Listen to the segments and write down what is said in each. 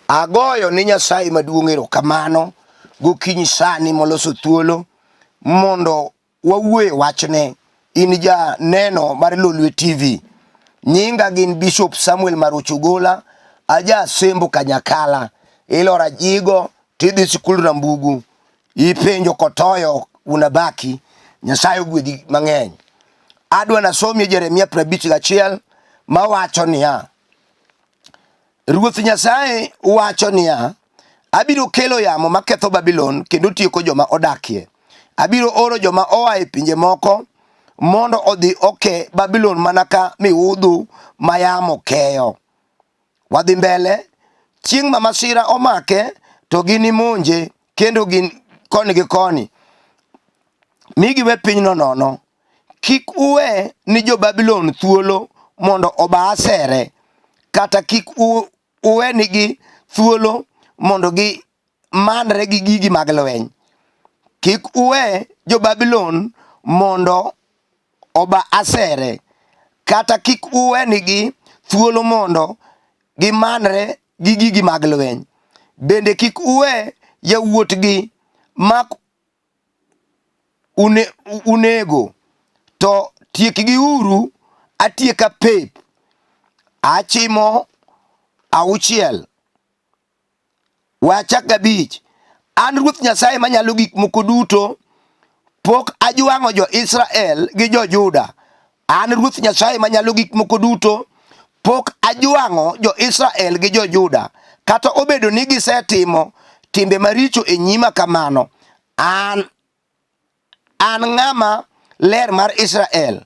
Agoyo ni Nyasaye maduong' erokamano gokinyi sani moloso thuolo mondo wawuoye wachne. In ja neno mar Lolwe TV. Nyinga gin Bishop Samuel Maroche Gola, aja sembo Kanyakala, ilora jigo, tidhi sikul Rambugu, ipenjo kotoyo unabaki, Nyasaye ogwedhi mang'eny. Adwa nasomie Jeremia 51 mawacho niya, Ruoth Nyasaye wacho niya, abiro kelo yamo maketho Babulon kendo tieko joma odakie. Abiro oro joma oa e pinje moko mondo odhi oke Babulon manaka mihudhi ma yamo keyo. Wadhi mbele, chieng' ma masira omake to ginimonje kendo gin koni gi koni. Mi giwe pinyno nono. Kik uwe ni jo-Babulon thuolo mondo oba asere, kata kik uwe nigi thuolo mondo gi manre gi gigi mag lweny. Kik uwe jo-Babulon mondo oba asere, kata kik uwe nigi thuolo mondo gi manre gi gigi mag lweny. Bende kik uwe yawuotgi mak unego, to tiekgi uru atieka pep. Achimo 6. Wachak 5. An Ruoth Nyasaye manyalo gik moko duto, pok ajwang'o jo-Israel gi jo-Juda. An Ruoth Nyasaye manyalo gik moko duto, pok ajwang'o jo-Israel gi jo-Juda. Kata obedo ni gisetimo timbe maricho e nyima kamano, an Ng'ama Ler mar Israel.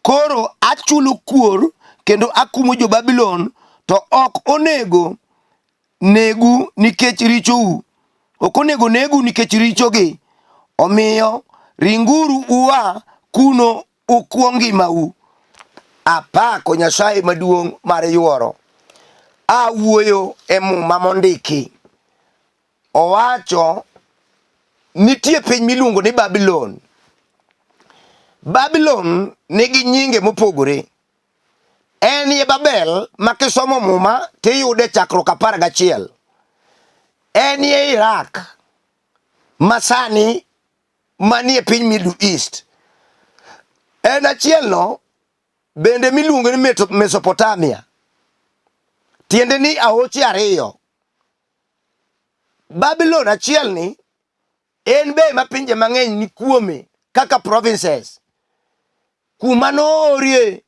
Koro achulo kuor kendo akumo jo-Babulon, to ok onego negu nikech richou. Ok onego negu nikech richogi. Omiyo ringuru ua kuno ukuo ngimau. Apako Nyasaye maduong' mar yuoro. Awuoyo e muma mondiki. Owacho nitie piny miluongo ni Babulon. Babulon nigi nyinge mopogore. En ye Babel makisomo muma tiyude chakruok 11. En ye Iraq masani manie piny Middle East. En achielno bende miluongo ni Mesopotamia. Tiende ni aoche 2. Babylon achielni en be ma pinje mang'eny ni kuome kaka provinces. Kuma noorie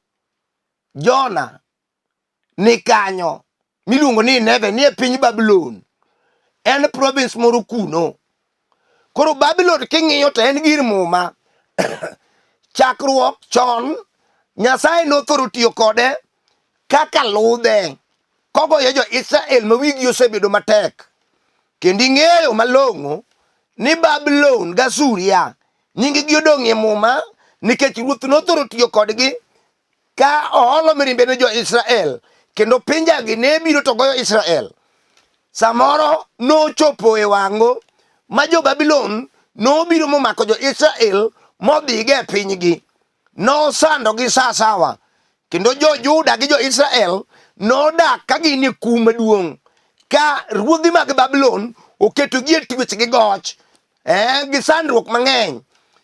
Jona ni kanyo miluongo ni Nineve ni e piny Babylon. En province moro kuno. Koro Babylon king'iyo to en gir muma. Chakruok chon Nyasaye nothoro tiyo kode kaka ludhe kogoyo jo-Israel ma wigi osebedo matek. Kendo ing'eyo malong'o ni Babylon gasuria nying-gi odong' e muma nikech ruoth nothoro tiyo kodgi ka oolo mirimbe ne jo-Israel, kendo pinjagi ne biro to goyo Israel. Samoro nochopo e wang'o ma jo-Babylon nobiro momako jo-Israel modhige e pinygi. Nosandogi sasawa. Kendo jo-Juda gi jo-Israel nodak ka gin e kum maduong', ka ruodhi mag Babylon oketogi e twech gi goch, gi sandruok mang'eny.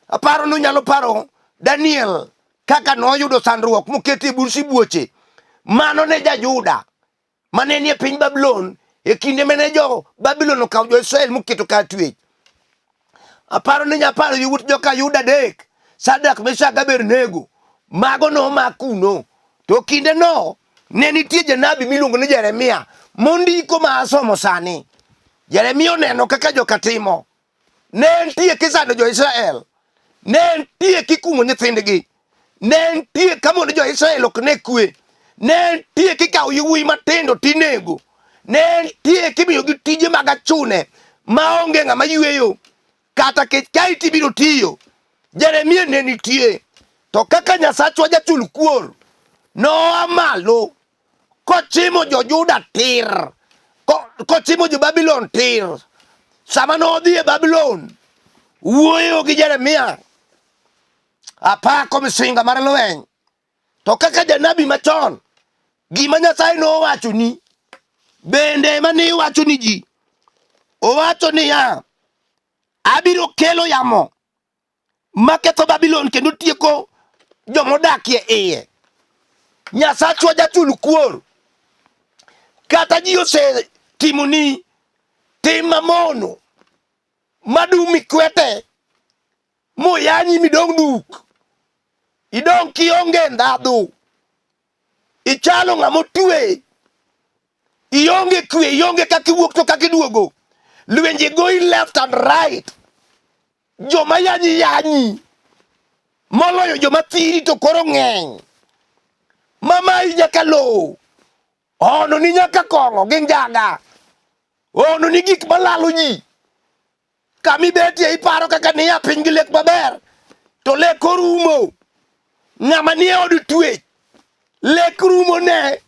Aparo nunyalo paro Daniel kaka noyudo sandruok mokete e bur sibuoche. Mano ne ja-Juda mane nie piny Babylon e kinde mane jo-Babylon okawo jo-Israel moketo ka twech. Aparo ni nyaparo yawuot joka Yuda adek, Shadrach, Meshach, Abednego, mago nomak kuno. To kinde no ne nitie janabi miluongo ni Jeremia mondiko ma asomo sani. Jeremia oneno kaka joka timo. Ne nitie kisando jo-Israel. Ne nitie kikumo nyithindgi. Ne nitie kamondo jo-Israel ok ne kwe. Ne nitie kikawo yawuoyi matindo tinego. Ne nitie kimiyogi tije mag achune maonge ng'ama yweyo. Kata kech ka itibiro tiyo. Jeremia ne nitie. To kaka Nyasachwa jachul kuor, noa malo kochimo jo-Juda tir, kochimo jo-Babylon tir. Sama nodhi e Babylon, wuoyo gi Jeremia, apako misinga mar lweny. To kaka janabi machon, gima Nyasaye nowacho ni, bende mane iwacho ni ji, owacho niya, abiro kelo yamo maketho Babulon kendo tieko joma odakie iye. Nyasachwa jachul kuor, kata ji osetimoni tim mamono, madumi kwete, moyanyi midong' duk, idong' kionge ndhadhu, ichalo ng'ama otwe, ionge kwe, ionge kaka iwuok to kaka iduogo, lwenje goyi left and right, joma yanyi moloyo joma thiri to koro ng'eny, mamayi nyaka lowo, ono ni nyaka kong'o gi njaga, ono ni gik malalo ji, kamibetie iparo kaka niya piny gi lek maber, to lek orumo. Ng'ama nie od twech, lek rumo ne,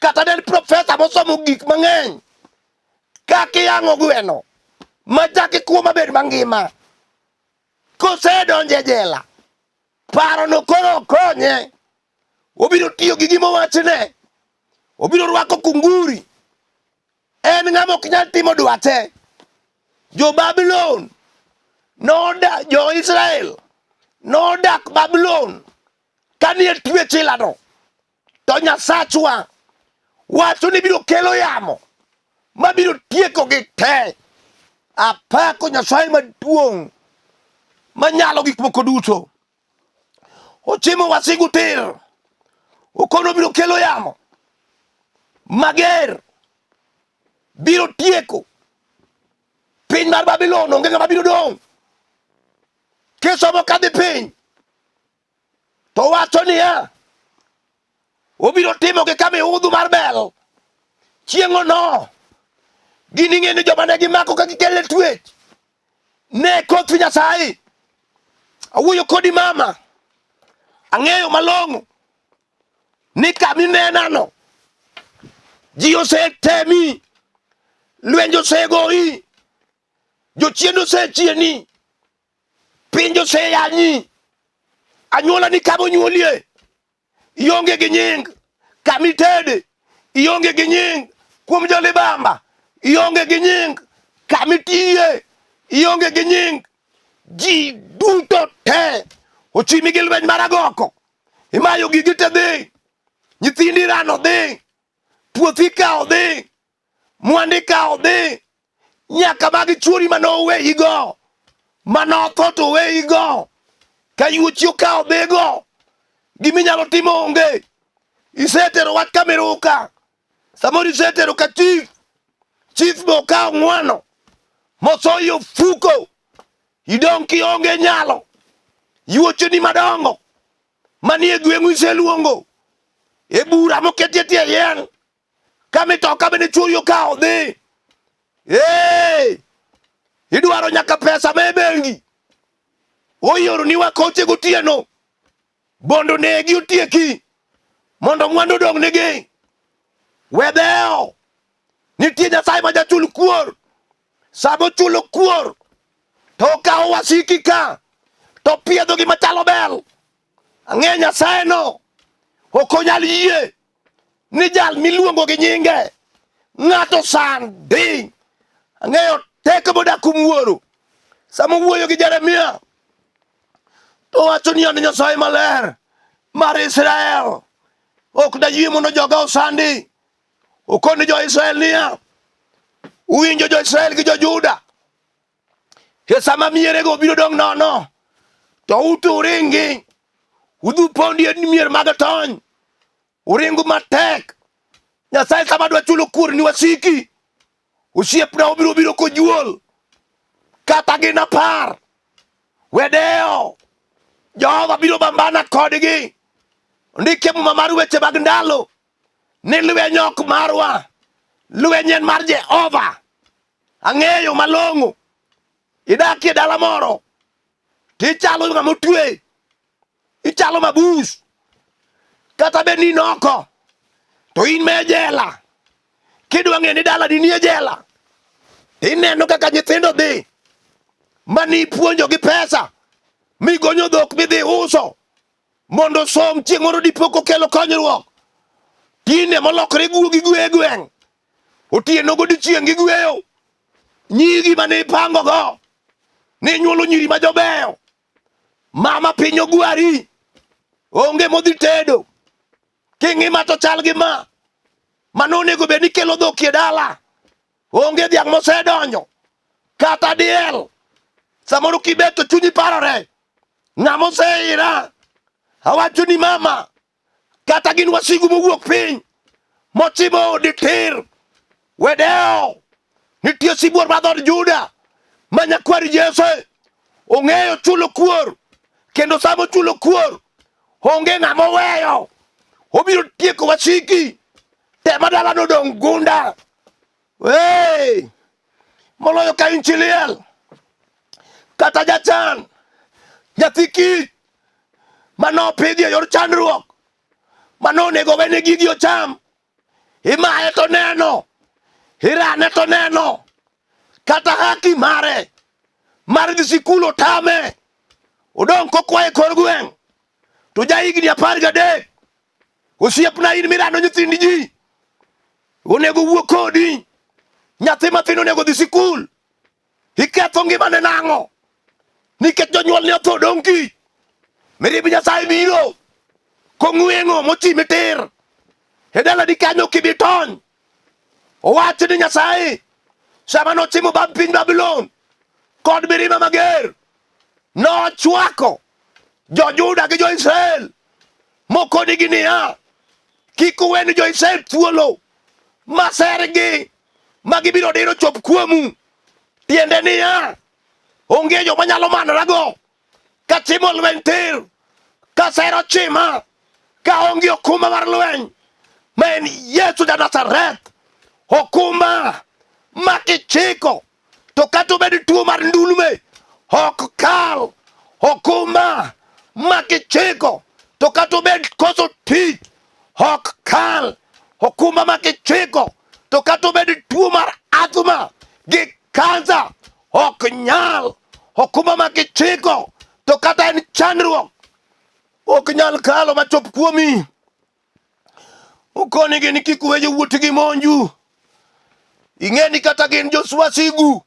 kata den profesa mosomo gik mang'eny, kaka iyang'o gweno, machaki kuo mabed mangima, kosedonje jela, paro no koro okonye, obiro tiyo gi gima owachne, obiro rwako kunguri, en ng'ama ok nyal timo dwache. Jo-Babulon nodak, jo-Israel nodak Babulon kanie twech ilano, to Nyasachwa wacho ni biro kelo yamo mabiro tieko gi te. Apako Nyasaye maduong' manyalo gik moko duto. Ochimo wasigu tir, okono biro kelo yamo mager, biro tieko piny mar Babulon, onge ng'ama biro dong'. Kisomo kadhi piny, to wacho niya, obiro timo gi ka mihudhi mar bel. Chieng' no, gini ng'e ni joma ne gimako ka gikele twech, ne koth Nyasaye. Awuoyo kodi mama, ang'eyo malong'o ni kaminenano, ji osetemi, lwenje osegoyi, jochien osechieni, pinje oseyanyi, anyuola ni kama onyuolie, ionge gi nying, kamitede, ionge gi nying, kuom jolibamba, ionge gi nying, kamitiye, ionge gi nying, ji duto te ochimi gi lweny mar agoko, imayo gigi te dhi, nyithindi rano dhi, puothi kawo dhi, mwandi kawo dhi, nyaka magi chuori manoweyigo, manotho to weyigo, ka yuochi okawo dhigo, giminyalo timo onge. Isetero wach kamiruka, samoro isetero ka chief be okawo ng'wano, mosoyi ofuko, idong' kionge nyalo, yuocheni madongo manie gweng'u iseluongo, e bura moketie tie yien, kamitoka bende chuori okawo dhi. Idwaro nyaka pesa me bengi, oyioro ni wakoche gotieno, bondo negi otieki, mondo mwandu dong' nigi. Wedeo, nitie Nyasaye ma jachul kuor, sama ochulo kuor, to okawo wasiki ka, to piedho gi machalo bel. Ang'e Nyasaye no, ok onyal yie ni jal miluongo gi nyinge ng'ato sandi. Ang'eyo teko modak kuom wuoro, sama wuoyo gi Jeremia, to wacho ni an Nyasaye maler mar Israel, ok dayie mondo joga osandi. Okoni jo-Israel niya, uwinjo jo-Israel gi jo-Juda, e sama mierego biro dong' nono, to uto uringi, udhu pondi e mier mag tony, uringu matek. Nyasaye sama dwa chulo kuor ni wasiki, osiepna obiro biro kojuol, kata gin 10, wedeo, Jehova biro bambana kodgi. Ndike muma mar weche mag ndalo, ni lweny ok marwa, lweny en mar Jehova. Ang'eyo malong'o, idakie dala moro, tichalo ng'ama otwe, ichalo mabus, kata be ni noko, to in me jela. Kidwa ng'e ni dala ni e jela, ineno kaka nyithindo dhi, mani puonjo gi pesa, migonyo dhok midhi uso mondo som chieng' moro dipoko kelo konyruok. Tinde molokre guogi gwe gweng', otieno godiochieng' gigweyo. Nyigi mane ipango go ni nyuolo nyiri ma jobeyo, mama piny ogwari, onge modhi tedo. King'ima to chal gi manonego bed ni kelo dhok e dala, onge dhiang' mosedonjo kata diel. Samoro kibet to chunyi parore, ng'ama oseira. Awacho ni mama, kata gin wasigu mowuok piny mochimo odi tir wedeo. Nitie sibuor ma dhod Juda ma nyakwar Jesse ong'eyo chulo kuor, kendo samo chulo kuor onge ng'ama oweyo. Obiro tieko wasiki tema dala no dong gunda. Moloyo ka in chi liel kata jachan, nyathi kich manopidhi e yor chandruok, manonego wene gigi ocham, imaye to neno, irane to neno, kata haki mare mar dhi sikul otame, odong' kokwaye kor gweng'. To ja higni 13, osiepna in mirano nyithindi ji, onego wuok kodi. Nyathi mathin onego dhi sikul, iketho ngimane nang'o? Nikech jonyuol ne otho dong' kich. Mirib Nyasaye biro kong'weng'o mochimi tir e dala di kanyo kibitony. Owacho ni Nyasaye sama nochimo piny Babulon kod mirima mager, nochwako jo-Juda gi jo-Israel mokonigi niya, kik uweni jo-Israel thuolo masergi magibiro diro chop kuomu. Tiende niya, onge joma nyalo manorago ka chimo lweny tir, ka sero chima, ka onge okumba mar lweny ma en Yesu ja Nazareth. Okumba ma kichiko to kata obed tuo mar ndulme ok kal. Okumba ma kichiko to kata obed koso tich ok kal. Okumba ma kichiko to kata obed tuo mar asthma gi kansa ok nyal. Okumba ma kichiko to kata en chandruok ok nyal kalo machop kuomi. Ukonigi ni kik uwe jowuoth gi monju. Ing'eni kata gin jo-wasigu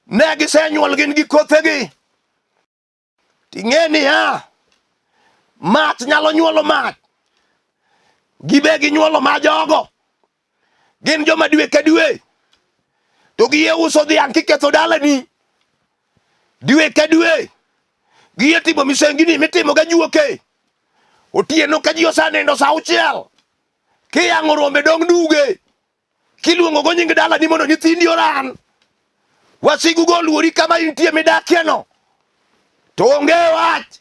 ne gisenyuol gin gi kothegi. Ting'eni mach nyalo nyuolo mach, gibe ginyuolo ma jogo. Gin joma dwe ka dwe to giye uso dhiang' kiketho dalani. Dwe ka dwe giye timo misengini mitimo ga juoke. Otieno ka ji osanindo sa 6, kiyang'o rombe dong' duge, kiluongo go nying dalani mondo nyithindi oran. Wasigu go oluori kama intie midakieno, to onge wach.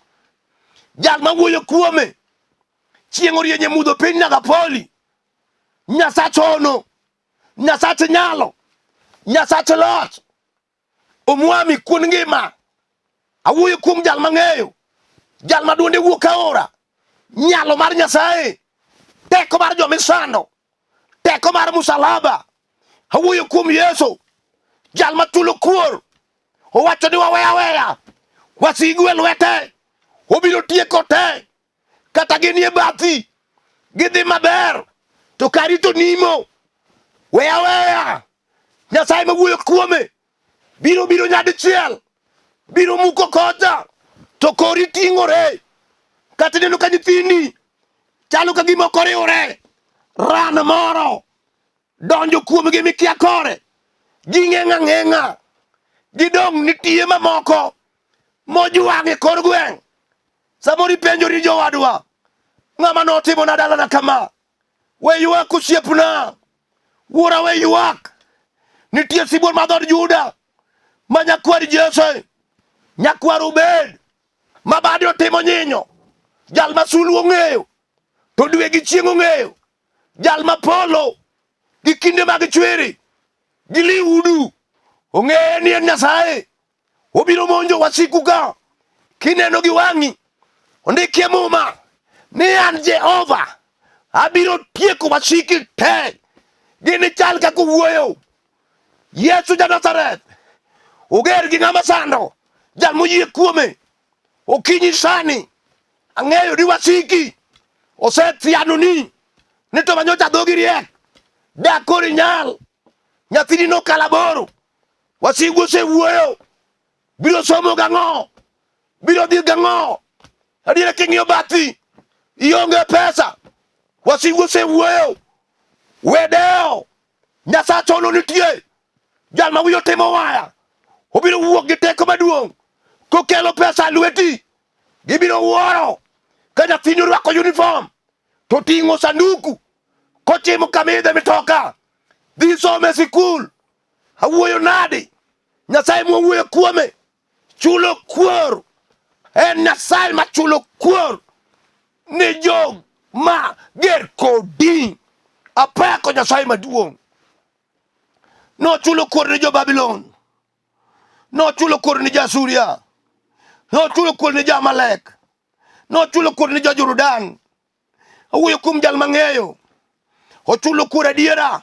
Jal ma wuoyo kuome chieng' orienye mudho piny nyaka poli. Nyasach ono, Nyasach nyalo, Nyasach loch, omwami kuon ngima. Awuoyo kuom jal mang'eyo, jal ma duonde wuok aora. Nyalo mar Nyasaye, teko mar jomisando, teko mar musalaba. Awuoyo kuom Yesu, jal ma chulo kuor. Owacho ni wawe aweya wasigu e lwete, obiro tieko te. Kata gin e bathi gidhi maber to kari to nimo. We aweya Nyasaye ma wuoyo kuome biro nyadichiel, biro muko kocha to kori ting'ore. Kata neno ka nyithini chalo ka gima ok oriwore, ran moro donjo kuomgi mikia kore, ging'eng'a ng'eng'a, gidong' nitie mamoko mojwang'e kor gweng'. Samoro ipenjori jowadwa, ng'ama notimona dalana kama? We ywak osiepna, wuora we ywak. Nitie sibuor ma dhod Juda ma nyakwar Jesse, nyakwar obed ma bade otimo nyinyo, jal ma sulwe ong'eyo to dwe gi chieng' ong'eyo, jal ma polo gi kinde mag chwiri gi liudu ong'eyo ni en Nyasaye. Obiro monjo wasiku ka kineno gi wang'i. Ondikie muma ni an Jehova abiro tieko wasiki te. Gini chal kaka wuoyo Yesu ja Nazareth, oger gi ng'ama sando, jal moyie kuome okinyi sani ang'eyo ni wasiki osethianoni ni to manyocha dhogi riek dak kori nyal nyathini nokalaboro wasigu osewuoyo biro somo gang'o biro dhi gang'o adiera king'iyo bathi ionge pesa wasigu osewuoyo wedeo Nyasaye ono nitie jal ma wiyo timo waya obiro wuok gi teko maduong' kokelo pesa lweti gibiro wuoro ka nyathini orwako uniform to ting'o sanduku kochimo kamidhe mitoka dhi some sikul awuoyo nadi Nyasaye mwuoyo kuome chulo kuor en Nyasaye ma chulo kuor ni jo ma ger kodi apako Nyasaye maduong' no chulo kuor ni jo-Babulon no chulo kuor ni jo-Asuria no chulo kuor ni jo-Amalek no chulo kuor ni jo-Jordan awuoyo kuom jal mang'eyo ochulo kuor adiera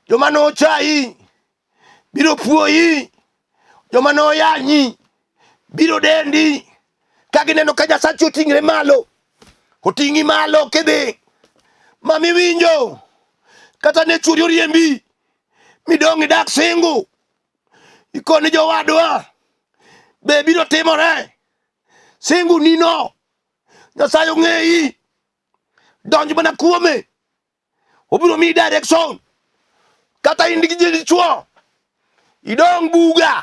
joma no chayi biro puoyi joma no yanyi biro dendi ka gineno ka Nyasaye oting're malo oting'i malo kidhi mami winjo kata ne churi oriembi midong' idak singu ikoni jowadwa be biro timore singu nino Nyasaye ong'eyi donj mana kuome obiro miyi direction kata in gi dichuo idong' buga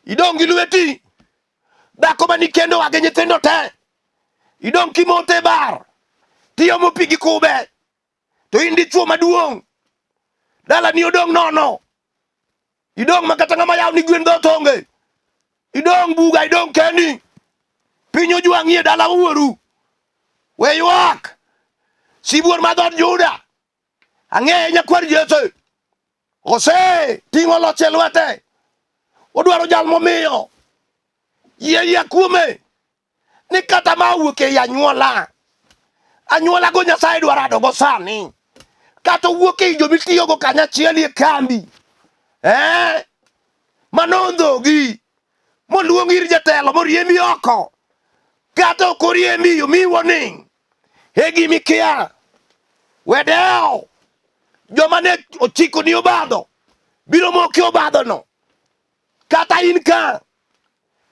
idong' gi lweti dhako mani kendo wage nyithindo te idong' kimote bar tiomo pi gi kube to in dichuo maduong' dala ni odong' nono idong' makata ng'ama yaw ni gwen dhoot onge idong' buga idong' kendi piny ojwang'i e dala wuoru we ywak sibuor ma dhood Juda ang'eye nyakwar Jesse ose ting'o loch e lwete odwaro jal momiyo yie kuome ni kata ma wuok e anyuola go Nyasaye dwaro adogo sani kata wuok e jomitiyogo kanyachiel e kambi manondhogi moluong ir jatelo moriembi oko kata ok oriembi omiyi warning e gimikia wedeo joma ne ochiko ni obadho biro moki obadhono kata in ka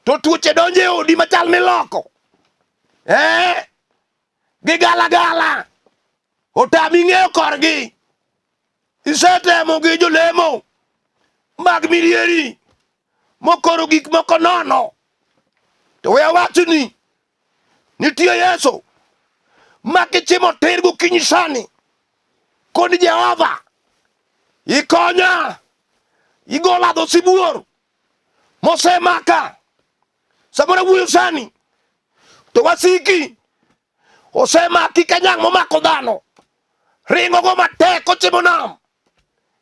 to tuoche donjo e odi machal miloko gi gala otami ng'eyo korgi isetemo gi jolemo mag mirieri mokoro gik moko nono to we awachni nitie Yesu ma kichimo tir gokinyi sani kod Jehova ikonya igola dho sibuor mosemaka samora wuoyo sani to wasiki osemaki kanyang' momako dhano ringo go matek kochimo nam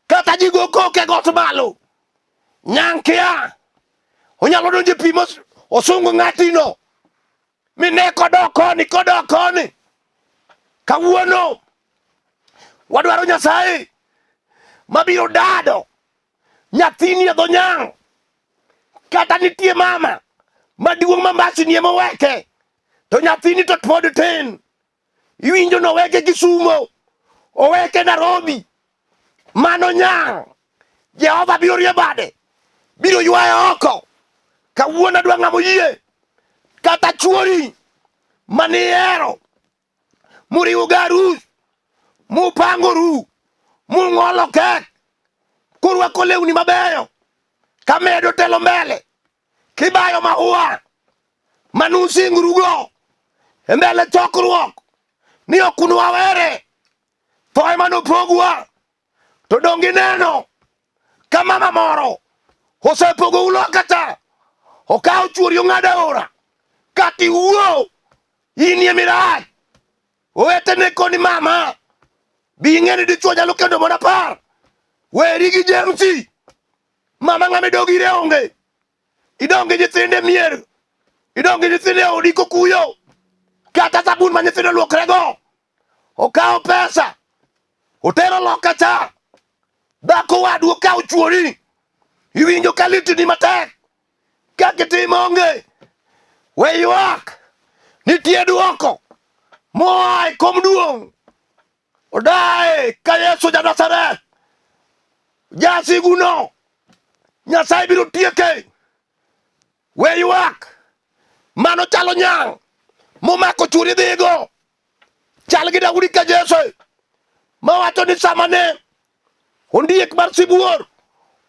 kata jigo koke got malo nyang' kia onyalo donjo e pi osungu ng'atino mine kodok koni kawuono wadwaro Nyasaye mabiro dado nyathini e dho nyang' kata nitie mama maduong' mambasini emoweke to nyathini to pod tin iwinjo noweke Kisumo oweke Nairobi mano nyang' Jehova biro rie bade biro ywaye oko kawuono adwa ng'amo yie kata chuori manihero muriwo garus mupangoru mung'olo kek kurwako lewni mabeyo kamedo telo mbele kibayo maua manusingrugo e mbele chokruok ni okunu wawere to ema nopogwa to dongi neno ka mama moro osepogo ulo kata okawo chuori ong'ado aora kati wuo inie mirach owetene koni mama bi ing'eni dichuo nyalo kendo mondo apar weri gi James mama ng'ama idogire onge idong gi nyithinde mier idong gi nyithinde odi kokuyo kata sabun ma nyithinde luokrego okawo pesa otero loka cha dhako wadu okawo chuori iwinjo ka litni matek kaka itimo onge we ywak, nitie duoko moa e kom duong'. Odaye ka Yesu ja-Nazareth, jasiguno, Nyasaye biro tieke. We ywak, mano chalo nyang' momako churi dhigo, chal gi Daudi ka Jesse, mawacho ni samane ondiek mar sibuor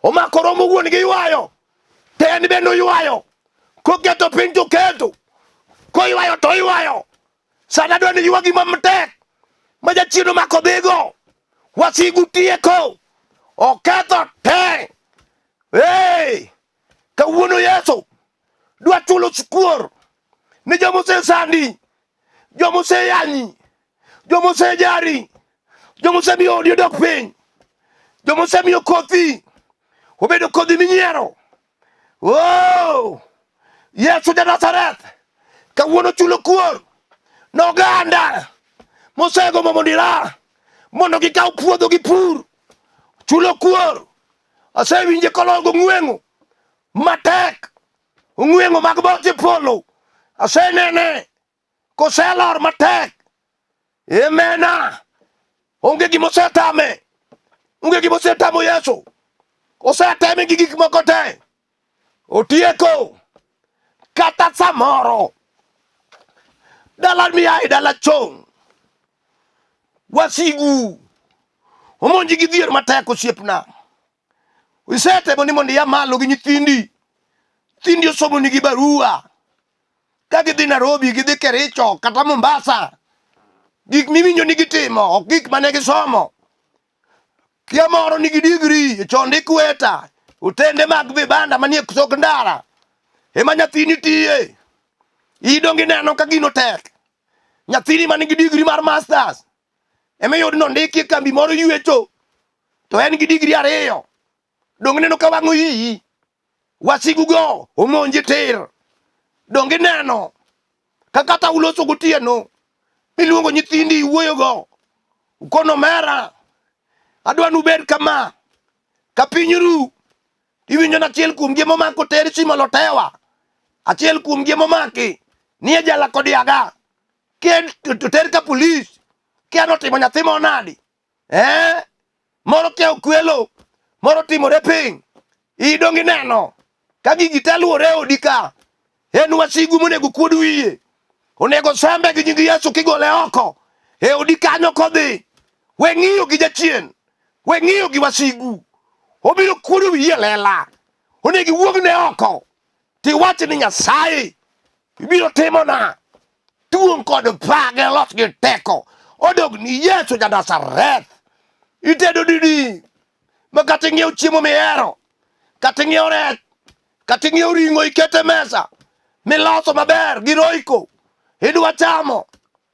omako romo wuon gi ywayo, to en bende oywayo, koketo piny to keto, koywayo to oywayo. Sana dwa ni ywagi matek ma jachien omako dhigo, wasigu tieko, oketho te. Hey, kawuono Yesu dwa chulo skuor ni joma osesandi, joma oseyanyi, joma osejari, joma osemiyo odi odok piny, joma osemiyo kothi obedo kodhi minyiero. Oh, Yesu ja-Nazareth kawuono chulo kuor noganda mosegombo mondira mondo gikaw puodho gi pur. Chulo kuor, asewinje kolongo ng'wengo matek, ng'wengo mag boche polo, asenene koselor matek. Emena, onge gima osetame, onge gima osetamo Yesu, oseteme gi gik moko te, otieko. Kata samoro dala miaye dala chong, wasigu omonji gi dhier matek osiepna. Isetemo ni mondo iya malo gi nyithindi, nyithindi osomo nigi barua, ka gidhi Nairobi, gidhi Kericho kata Mombasa, gik miwinjo ni gitimo ok gik mane gisomo. Kia moro nigi digri, chon ikweta, otende mag vibanda manie tok ndara, ema nyathini tiye. Idongi neno ka gino tek. Nyathini manigi digri mar masters, ema yud nondiki e kambi moro ywecho, to en gi digri 2. Dong neno ka wang'o iyi. Wasigu go omonje tir. Dong neno ka kata uloso gotieno, miluongo nyithindi iwuoyo go, ukono mera, adwa nubed kama, ka piny ru, iwinjo na achiel kuom gima omako ter simo lotewa, achiel kuom gima omaki nie jala kodiaga, kien to ter ka polis, kia notimo nyathi monadi, moro kia okwelo, moro timore piny. Idongi neno ka gigi te luore odi ka, en wasigu monego kuod wiye, onego sembe gi nying Yesu kigole oko e odi kanyo kodhi. We ng'iyo gi jachien, we ng'iyo gi wasigu, obiro kuodo wiye lela, onego iwuogne oko tiwach ni Nyasaye ibiro timona tuong' kod page los gi teko odog ni Yesu ja-Nazareth. Itedo didi ma kata ing'iew chiemo mihero, kata ing'iew rech, kata ing'iew ring'o ikete mesa miloso maber gi roiko, idwa chamo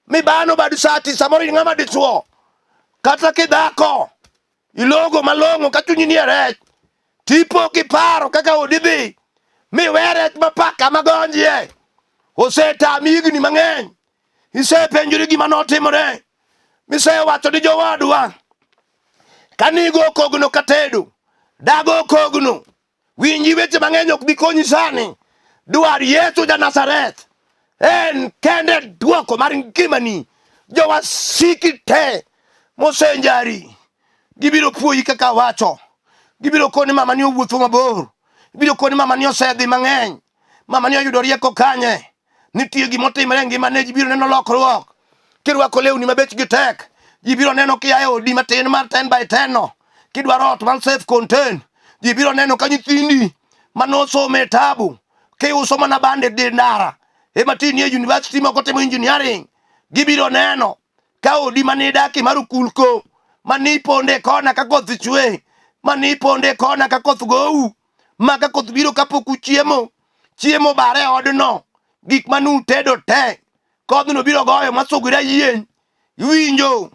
mibano bad sati, samoro ng'ama dichuo kata kidhako, ilogo malong'o ka chunyi nie rech, tipo kiparo kaka odi dhi miwe rech mapaka magonjie. Osetami higni mang'eny, isepenjori gima notimore, misewacho ni jowadwa kanigo kogno katedo, dago kogno, winji weche mang'eny ok bi konyi sani. Dwar Yesu ja-Nazareth, en kende duoko mar ngimani. Jowasiki te mosenjari gibiro puoyi kaka wacho, gibiro koni mama ni owuotho mabor, gibiro koni mama ni osedhi mang'eny, mama ni oyudo rieko kanye, nitie gimotimore ngimane, jibiro neno lokruok kirwako lewni mabechgi tek, jibiro neno kia e odi matin mar 10x10 no, kidwaro ot mar self contain, jibiro neno ka nyithindi manosome tabu kiuso mana bande di ndara ema tinie university moko timo engineering, gibiro neno ka odi manidaki mar kulko maniponde kona ka koth chwe, maniponde kona ka koth gou, maka koth biro kapok uchiemo, chiemo bare odno, gik manu tedo te kodhno biro goyo masugura yien. Iwinjo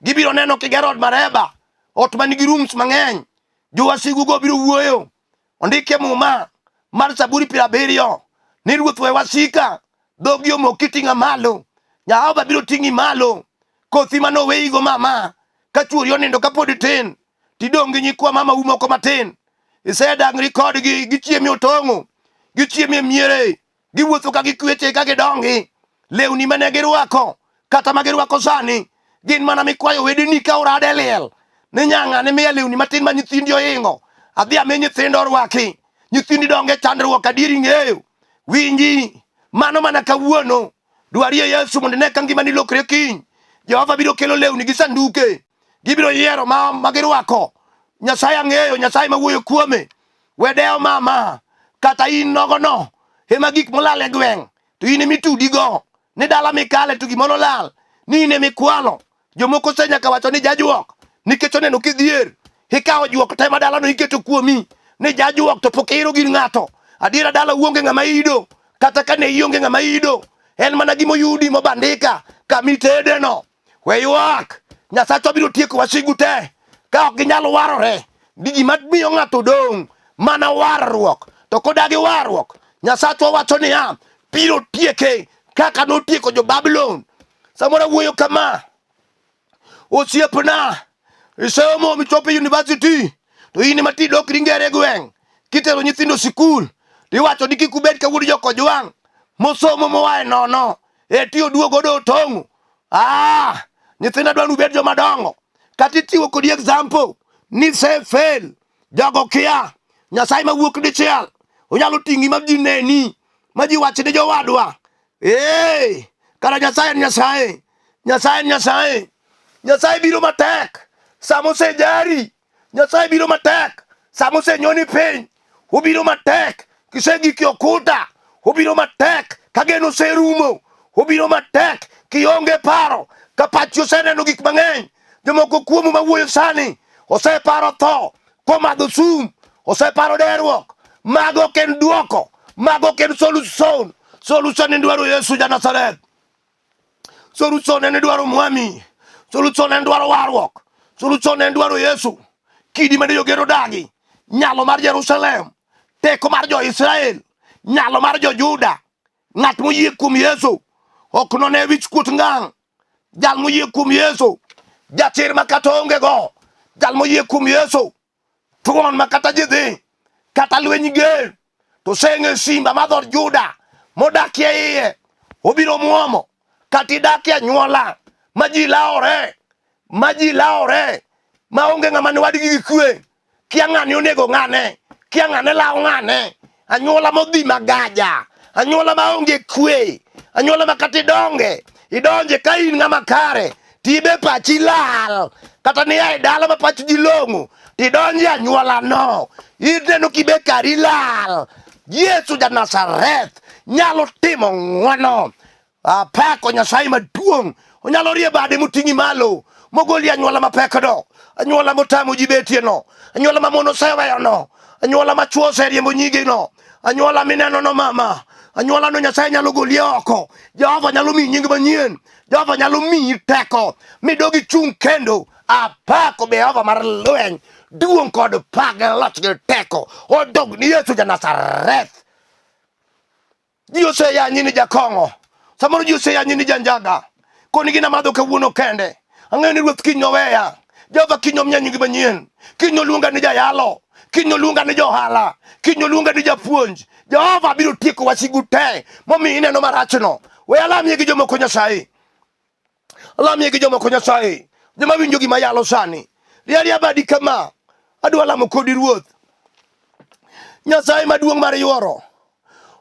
gibiro neno kigero od mareba, ot manigi rooms mang'eny. Jowasigu go biro wuoyo, ondike muma mar Zaburi 70 ni Ruoth we wasika dhogi omoki ting'a malo, Jehova biro ting'i malo. Kothi manoweigo mama ka chuori onindo kapod tin, tidong' gi nyikwa mama umoko matin, isedangri kodgi, gichiemi otong'o, gichiemi miere, giwuotho ka gikwete ka gidongi, lewni mane girwako kata ma girwako sani gin mana mikwayo wedeni ka orade liel ni nyanga ne miya lewni matin ma nyithindi oingo, adhi ame nyithindo orwaki, nyithindi donge chandruok adieri ng'eyo, winji mano mana kawuono, dwari Yesu mondo ne ka ngimani lokre kiny, Jehova biro kelo lewni gi sanduke, gibiro yiero ma girwako. Nyasaye ang'eyo, Nyasaye ma wuoyo kuome, wedeo mama, kata in nogono ema gik molal e gweng' to in emitudigo, ni dala mikale to gimoro lal, ni in emikwalo. Jomoko se nyaka wacho ni jajuok, nikech oneno kidhier, ikawo juok te ma dalano iketo kuomi, ni jajuok to pok iro gir ng'ato. Adiera dala uonge ng'ama ido, kata kane ionge ng'ama ido, en mana gimoyudi mobandika kamitedeno. We ywak, Nyasacho biro tieko wasigu te, ka ok ginyalo warore. Di gima miyo ng'ato dong' mana warruok, to kodagi warruok, Nyasacho wacho niya, biro tieke kaka notieko jo-Babulon. Samoro wuoyo kama, osiepna, isomo michopo university, to in ema tidokri ngere gweng', kitero nyithindo sikul, tiwacho ni kik ubed ka wuod jokojwang', mosomo mowae nono, ti oduogo do tong'u. Nyithinda dwa nubed jomadongo, kata itiwo kodi example ni se fail, jogo kia, Nyasaye mawuok dichiel, onyalo ting'i ma ji neni, ma ji wach ni jowadwa. Kara Nyasaye en Nyasaye, Nyasaye en Nyasaye, Nyasaye biro matek, samose jari, Nyasaye biro matek, samose nyoni piny, obiro matek, kisegiki okuta, obiro matek, kageno serumo, obiro matek, kionge paro, kapachi oseneno gik mang'eny. Jomoko kuomu mawuoyo sani, oseparo tho, komadho sum, oseparo derruok, mago ken duoko, mago ken solution. Solution en dwaro Yesu ja Nazareth, solution en dwaro mwami, solution en dwaro warruok, solution en dwaro Yesu, kidi mane yogero dagi, nyalo mar Jerusalem, teko mar jo-Israel, nyalo mar jo-Juda. Ng'at moyie kuom Yesu ok none wich kuot ngang'. Jal moyie kuom Yesu, jachir makata onge go, jal moyie kuom Yesu, thuon makata jidhi, kata lweny ger, to seng'e simba madhor Juda, modakie iye, obiro muomo, kata idakie anyuola, ma ji laore, ma onge ng'ama ni wadgi gi kwe, kia ng'ane onego ng'ane, kia ng'ane lao ng'ane, anyuola modhi magaja, anyuola ma onge kwe, anyuola ma kata idonje ka in ng'ama kare, tibe pachi lal, kata ni ai dala ma pachi ji long'o, tidonje anyuola no, ineno kibe kari lal. Yesu ja Nazareth nyalo timo ng'wono. Apako Nyasaye maduong', onyalo rie bade moting'i malo, mogoli anyuola mapekno, anyuola motamo ji betie no, anyuola ma mon oseweyo no, anyuola ma chwo oseriembo nyigi no, anyuola mineno no mama, anyuola no Nyasaye nyalo goli oko. Jehova nyalo miyi nying manyien, Jehova nyalo miyi teko midogi chung' kendo. Apako Jehova mar lweny, duong' kod pak gi loch gi teko odog ni Yesu ja Nazareth. Ji oseyanyi ni jakong'o, samoro ji oseyanyi ni janjaga, koni gina madho kawuono kende. Ang'eyo ni Ruoth kiny noweya, Jehova kiny omiya nying manyien, kiny oluonga ni jayalo, kiny oluonga ni johala, kiny oluonga ni japuonj. Jehova biro tieko wasigu te momiyo ineno marachno. We alamie gi jomoko Nyasaye, alamie gi jomoko Nyasaye, joma winjo gima yalo sani. Riari abadi kama, adwa lamo kodi Ruoth Nyasaye maduong' mar yuoro,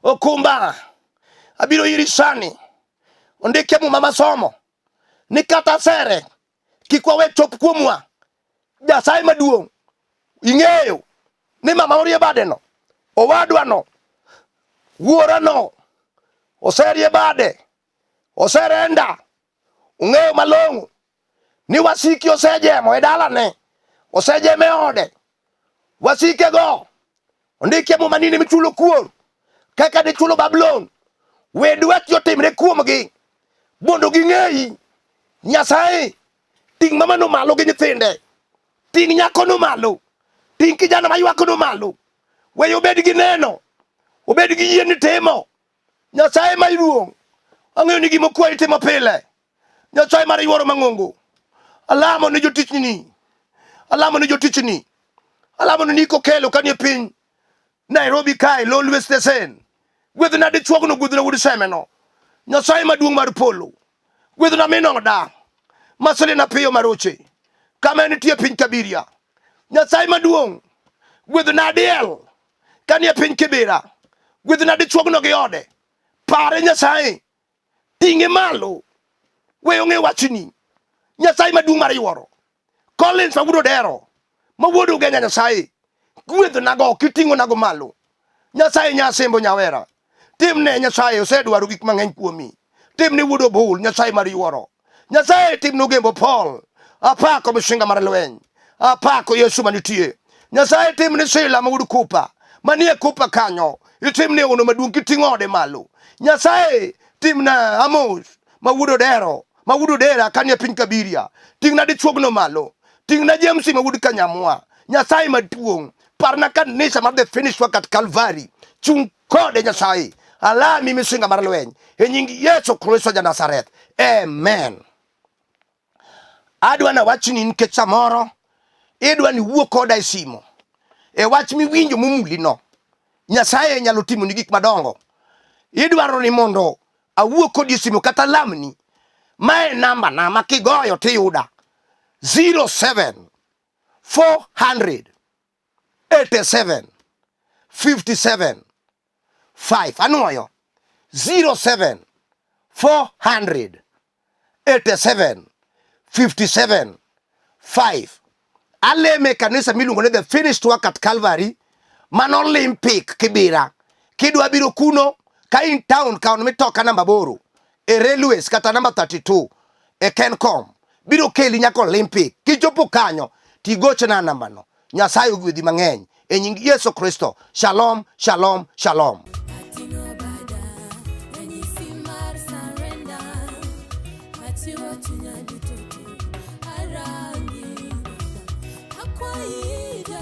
okumba, abiro iri sani, ondike muma masomo, ni kata sere, kik wawe chop kuomwa. Nyasaye maduong', ing'eyo ni mama orie bade no, owadwa no, wuora no, oserie bade, oserenda, ung'eyo malong'o ni wasiki osejemo e dalane, osejeme ode, wasike go, ondike muma nini michulo kuor, kaka de chulo Babulon. We dwach otimre kuomgi, mondo ging'eyi. Nyasaye, ting' mamano malo gi nyithinde, ting' nyakono malo, ting' kijana maywakono malo, we obed gi neno, obed gi yie ni timo. Nyasaye maduong', ang'eyo ni gima kwayi timo pile. Nyasaye mar yuoro mang'ongo, alamo ni jotichni, alamo ni jotichni, alamo ni kelo kanie piny Nairobi kae, Lolwe Station, Gwedhna dichuogno, gwedhna wuod semeno. Nyasaye maduong' mar polo. Gwedhna min oda. Maselina piyo Maroche. Kama nitie piny Kabiria. Nyasaye maduong'. Gwedhna diel. Kanie piny Kibera. Gwedhna dichuogno gi ode. Pare Nyasaye. Ting'e malo. Weyo ng'e wachni. Nyasaye maduong' mar yuoro. Collins mawuod odero. Mawuod ugenya Nyasaye. Gwedhna go kiting'o nago malo. Nyasaye nyasembo nyawera. Timne Nyasaye osedwaro gik mang'eny kuomi. Timne wuod obul Nyasaye mar yuoro. Nyasaye timne Ogembo Paul. Apako misinga mar lweny. Apako Yesu manitie. Nyasaye timne Sila mawuod Kupa. Manie Kupa kanyo. Itimne ono maduong' kiting'o ode malo. Nyasaye timna Amos mawuod odero. Mawuod odera kanie piny Kabiria. Ting'na dichuogno malo. Ting'na James mawuod Kanyamwa. Nyasaye maduong'. Parna kanisa mar the finished work at Calvary. Chung kode Nyasaye. Alami misinga mar lweny. E nying Yesu Kristo ja Nazareth. Amen. Adwa na wachni nikech samoro idwa ni wuo koda e simo. E wach miwinjo momuli no. Nyasaye nyalo timo ni gik madongo. Idwaro ni mondo awuo kodi e simo kata lamni. Mae namba na makigoyo tiyuda. 07 400 87 57 5. Anuoyo. 07 400 87 57 5. Aleme kanisa miluongo ni the finished work at Calvary. Man Olympic Kibera. Kidwa biro kuno ka in town kaun mitoka namba boro. E railways kata namba 32. E Kencom. Biro keli nyaka Olympic. Kichopo kanyo tigoche na namba no. Nyasaye ogwedhi mang'eny. E nying Yesu Kristo. Shalom, shalom, shalom. Arangi, akwa ida